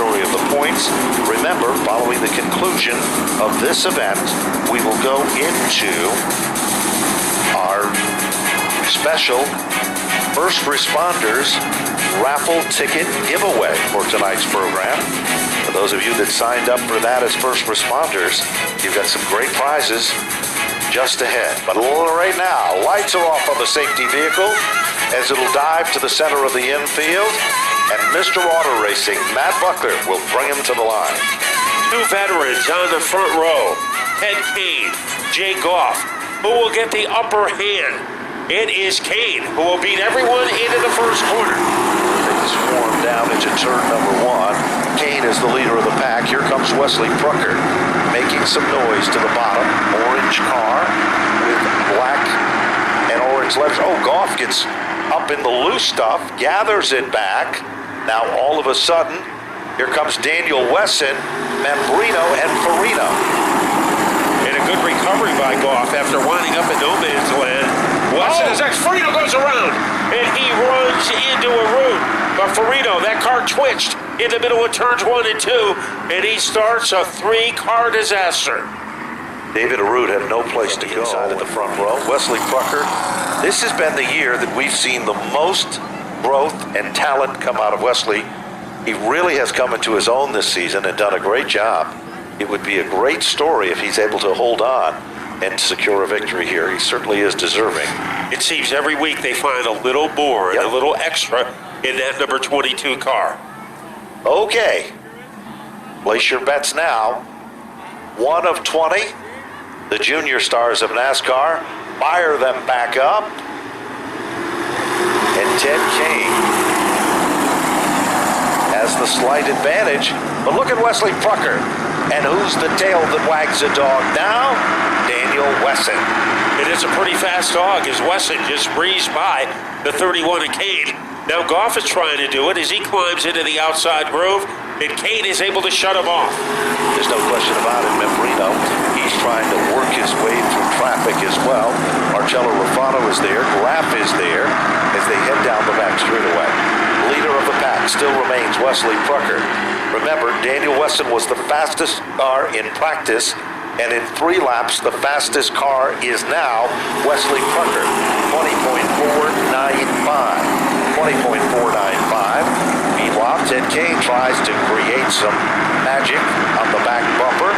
story of the points. Remember, following the conclusion of this event, we will go into our special First Responders raffle ticket giveaway for tonight's program. For those of you that signed up for that as First Responders, you've got some great prizes just ahead. But right now, lights are off on the safety vehicle as it'll dive to the center of the infield, and Mr. Auto Racing, Matt Buckler, will bring him to the line. Two veterans on the front row, Ted Kane, Jay Goff, who will get the upper hand. It is Kane who will beat everyone into the first corner. Things form down into turn number one. Kane is the leader of the pack. Here comes Wesley Prucker, making some noise to the bottom. Orange car with black and orange letters. Oh, Goff gets up in the loose stuff, gathers it back. Now all of a sudden, here comes Daniel Wesson, Membrino, and Farina. And a good recovery by Goff after winding up in no man's land. Wesson is next. Farina goes around, and he runs into a root. But Farina, that car twitched in the middle of turns 1 and 2, and he starts a 3-car disaster. David Arute had no place to go inside of the front row. Wesley Prucker, this has been the year that we've seen the most growth and talent come out of Wesley. He really has come into his own this season and done a great job. It would be a great story if he's able to hold on and secure a victory here. He certainly is deserving. It seems every week they find a little more and a little extra in that number 22 car. Okay. Place your bets now. 1 of 20. The junior stars of NASCAR. Fire them back up. And Ted Kane has the slight advantage. But look at Wesley Prucker. And who's the tail that wags the dog now? Daniel Wesson. It is a pretty fast dog as Wesson just breezed by the 31 of Kane. Now Goff is trying to do it as he climbs into the outside groove, and Kane is able to shut him off. There's no question about it, Membrino. He's trying to work his way through traffic as well. Marcello Rufano is there. Graff is there as they head down the back straightaway. Leader of the pack still remains Wesley Prucker. Remember, Daniel Wesson was the fastest car in practice, and in 3 laps, the fastest car is now Wesley Prucker, 20.495. 20.495. Meanwhile, Ted Kane tries to create some magic on the back bumper.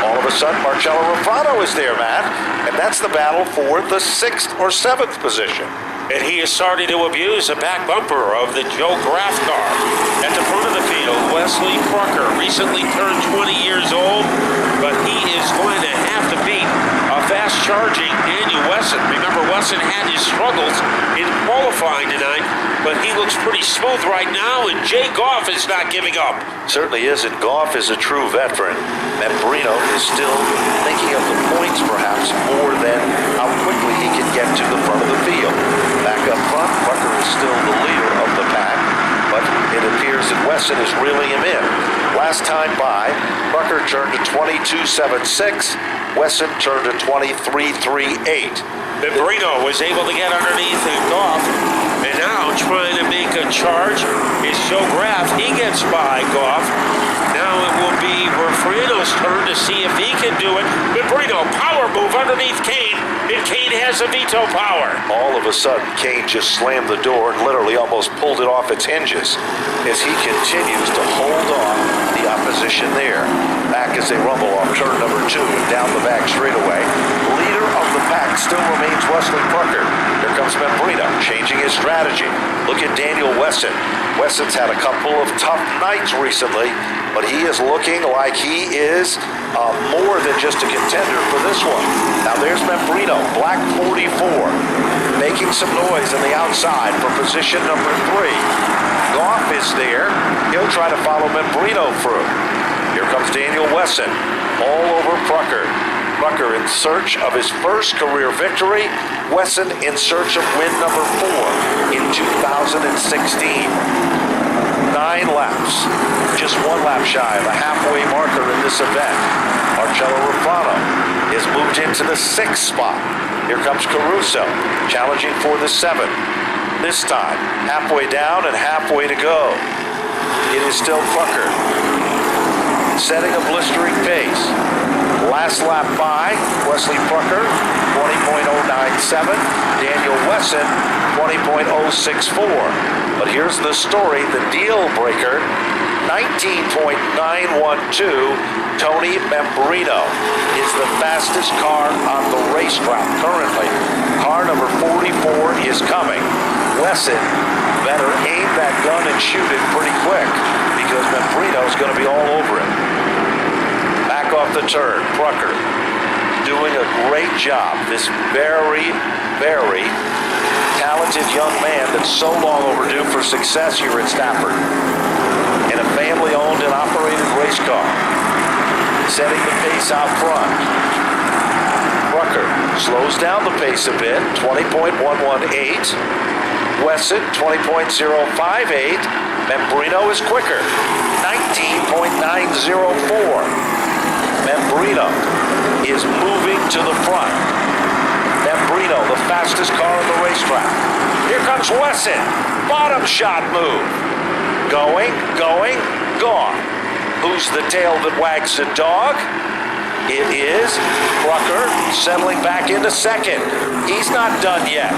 All of a sudden, Marcello Rufano is there, Matt, and that's the battle for the 6th or 7th position. And he is starting to abuse the back bumper of the Joe Graff car. At the front of the field, Wesley Prucker recently turned 20 years old, but he is going to have to beat a fast-charging Daniel Wesson. Remember, Wesson had his struggles in qualifying tonight, but he looks pretty smooth right now, and Jay Goff is not giving up. Certainly isn't. Goff is a true veteran. Membrino is still thinking of the points, perhaps, more than how quickly he can get to the front of the field. Back up front, Prucker is still the leader of the pack, but it appears that Wesson is reeling him in. Last time by, Prucker turned to 22.76. Wesson turned to 23.38. Membrino was able to get underneath Goff, and now trying to make a charge is Joe Graff. He gets by Goff. Now it will be Rufano's turn to see if he can do it. Membrino, power move underneath Kane, and Kane has a veto power. All of a sudden, Kane just slammed the door and literally almost pulled it off its hinges as he continues to hold on the opposition there. Back as they rumble off turn number 2 and down the back straightaway. Leader of the pack still remains Wesley Prucker. Here comes Membrino, changing his strategy. Look at Daniel Wesson. Wesson's had a couple of tough nights recently, but he is looking like he is more than just a contender for this one. Now there's Membrino, black 44, making some noise on the outside for position number 3. Goff is there. He'll try to follow Membrino through. Here comes Daniel Wesson, all over Prucker. Prucker in search of his first career victory. Wesson in search of win number 4 in 2016. 9 laps, just 1 lap shy of a halfway marker in this event. Marcello Rufano is moved into the 6th spot. Here comes Caruso, challenging for the 7th. This time, halfway down and halfway to go. It is still Prucker. setting a blistering pace. Last lap by Wesley Prucker, 20.097. Daniel Wesson, 20.064. But here's the story, the deal breaker, 19.912. Tony Membrino is the fastest car on the racetrack currently. Car number 44 is coming. Wesson better aim that gun and shoot it pretty quick because Membrino is going to be all over it. Back off the turn, Prucker doing a great job. This very, very talented young man that's so long overdue for success here at Stafford. In a family-owned and operated race car. Setting the pace out front. Prucker slows down the pace a bit, 20.118. Wesson, 20.058. Membrino is quicker, 19.904. Membrino is moving to the front. Membrino, the fastest car on the racetrack. Here comes Wesson. Bottom shot move. Going, gone. Who's the tail that wags the dog? It is Prucker settling back into second. He's not done yet.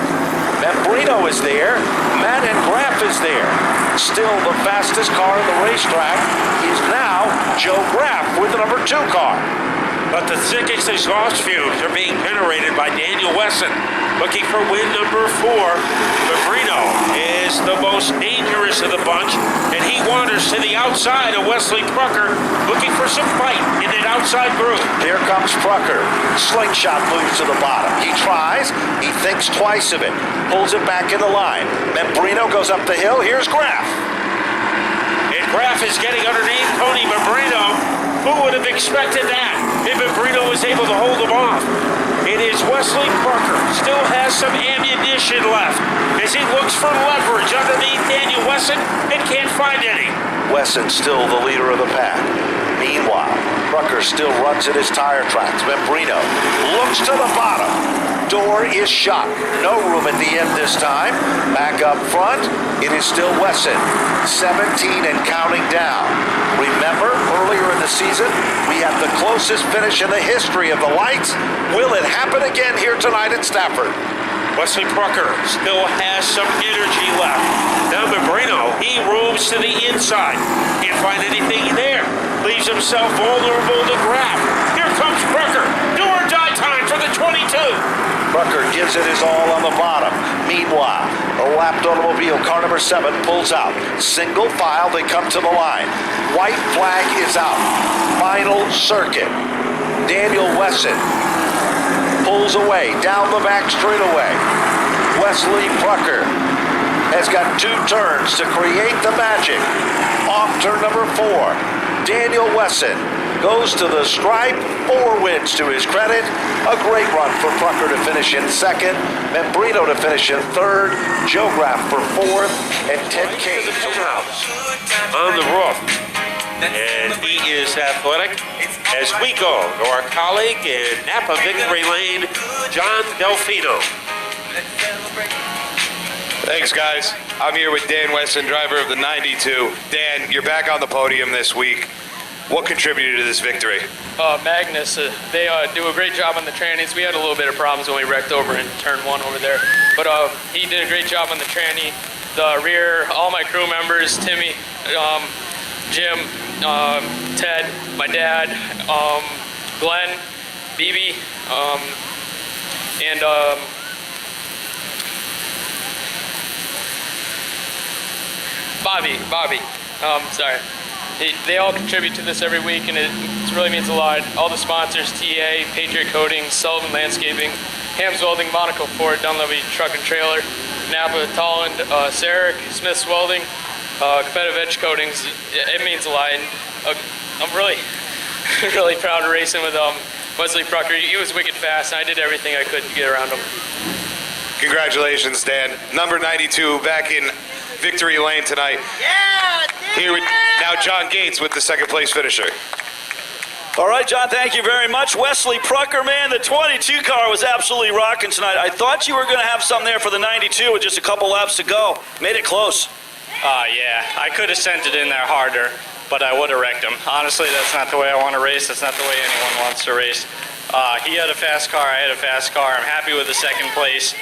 Membrino is there. Matt and Graff is there. Still the fastest car on the racetrack is now Joe Graff with the number 2 car. But the thickest exhaust fumes are being generated by Daniel Wesson, looking for win number 4. Membrino is the most dangerous of the bunch, and he wanders to the outside of Wesley Prucker, looking for some fight in that outside group. Here comes Prucker. Slingshot moves to the bottom. He tries. He thinks twice of it. Pulls it back in the line. Membrino goes up the hill. Here's Graff. And Graff is getting underneath Tony Membrino. Who would have expected that if Membrino was able to hold him off? It is Wesley Prucker. Still has some ammunition left as he looks for leverage underneath Daniel Wesson and can't find any. Wesson still the leader of the pack. Meanwhile, Prucker still runs at his tire tracks. Membrino looks to the bottom. Door is shut. No room at the end this time. Back up front, it is still Wesson. 17 and counting down. Remember, earlier in the season, we had the closest finish in the history of the lights. Will it happen again here tonight at Stafford? Wesley Prucker still has some energy left. Now Membrino, he roams to the inside. Can't find anything there. Leaves himself vulnerable to Graff. Here comes Prucker. Do or die time for the 22. Prucker gives it his all on the bottom. Meanwhile, a lapped automobile, car number 7, pulls out. Single file, they come to the line. White flag is out. Final circuit. Daniel Wesson pulls away, down the back straightaway. Wesley Prucker has got 2 turns to create the magic. Off turn number 4. Daniel Wesson goes to the stripe, 4 wins to his credit. A great run for Prucker to finish in 2nd, Membrino to finish in 3rd, Joe Graff for 4th, and Ted Kane on the roof. And he is athletic. As we go to our colleague in Napa Victory Lane, John Delfino. Thanks, guys. I'm here with Dan Wesson, driver of the 92. Dan, you're back on the podium this week. What contributed to this victory? Magnus, they do a great job on the trannies. We had a little bit of problems when we wrecked over in turn 1 over there. But he did a great job on the tranny. The rear, all my crew members, Timmy, Jim, Ted, my dad, Glenn, BB, and Bobby. Sorry. They all contribute to this every week, and it really means a lot. All the sponsors, TA, Patriot Coatings, Sullivan Landscaping, Hams Welding, Monaco Ford, Dunleavy Truck and Trailer, Napa, Tolland, Sarek, Smith's Welding, Competitive Edge Coatings. It means a lot, and I'm really, really proud of racing with Wesley Prucker. He was wicked fast, and I did everything I could to get around him. Congratulations, Dan. Number 92 back in victory lane tonight. Yeah, Here with now John Gates with the 2nd place finisher. All right, John, thank you very much. Wesley Prucker, man, the 22 car was absolutely rocking tonight. I thought you were going to have some there for the 92 with just a couple laps to go. Made it close. Yeah, I could have sent it in there harder. but I would have wrecked him. Honestly, that's not the way I want to race. That's not the way anyone wants to race. He had a fast car. I had a fast car. I'm happy with the second place.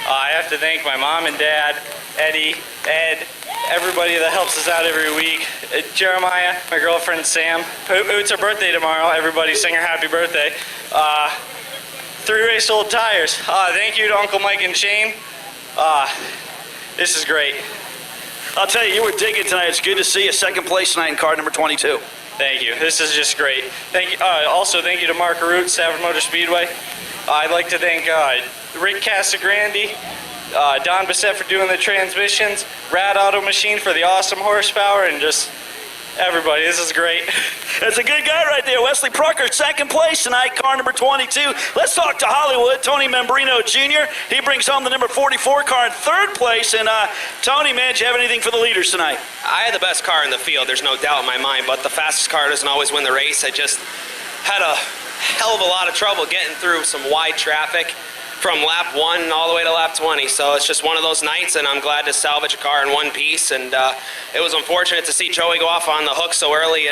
I have to thank my mom and dad, Eddie, Ed, everybody that helps us out every week. Jeremiah, my girlfriend Sam. It's her birthday tomorrow. Everybody sing her happy birthday. 3 race old tires. Thank you to Uncle Mike and Shane. This is great. I'll tell you were digging tonight. It's good to see you. Second place tonight in car number 22. Thank you. This is just great. Thank you. Also, thank you to Mark Root, Stafford Motor Speedway. I'd like to thank Rick Casagrande, Don Bissett for doing the transmissions, Rad Auto Machine for the awesome horsepower, and just everybody. This is great. That's a good guy right there. Wesley Prucker, second place tonight, car number 22. Let's talk to Hollywood. Tony Membrino Jr. He brings home the number 44 car in third place. And Tony, man, do you have anything for the leaders tonight? I had the best car in the field, there's no doubt in my mind, but the fastest car doesn't always win the race. I just had a hell of a lot of trouble getting through some wide traffic from lap 1 all the way to lap 20. So it's just one of those nights, and I'm glad to salvage a car in one piece. And it was unfortunate to see Joey go off on the hook so early,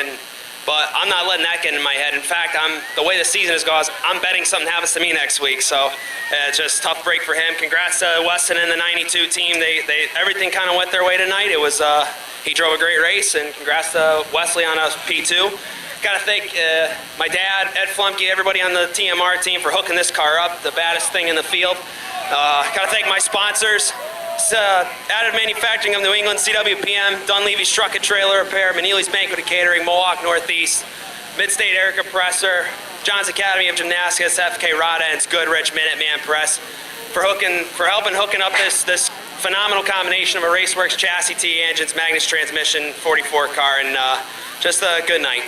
but I'm not letting that get in my head. In fact, the way the season has gone, I'm betting something happens to me next week. So it's just a tough break for him. Congrats to Weston and the 92 team. They everything kind of went their way tonight. It was he drove a great race, and congrats to Wesley on a P2. Got to thank my dad, Ed Flumke, everybody on the TMR team for hooking this car up, the baddest thing in the field. Got to thank my sponsors, Additive Manufacturing of New England, CWPM, Dunleavy's Truck and Trailer Repair, Manili's Banquet and Catering, Mohawk Northeast, Midstate Air Compressor, John's Academy of Gymnastics, FK Rada, and Goodrich Minuteman Press for helping hooking up this phenomenal combination of a Raceworks chassis, T engines, Magnus transmission, 44 car, and just a good night.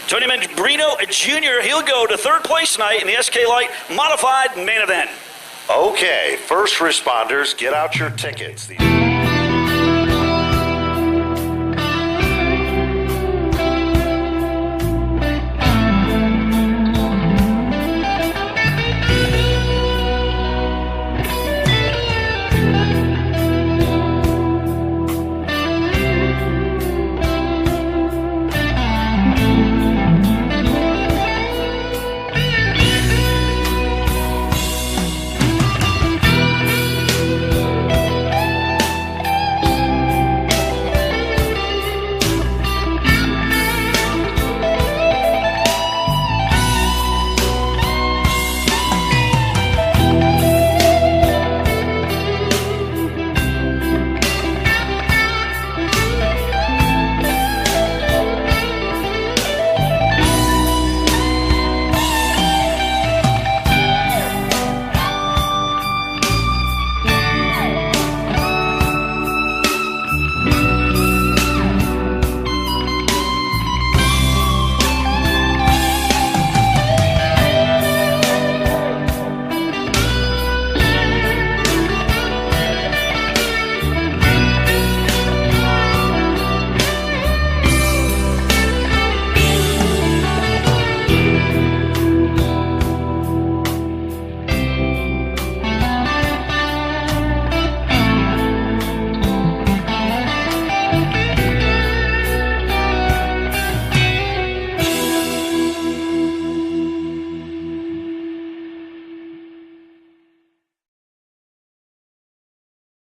Tony Membrino Jr., he'll go to third place tonight in the SK Light Modified main event. Okay, first responders, get out your tickets.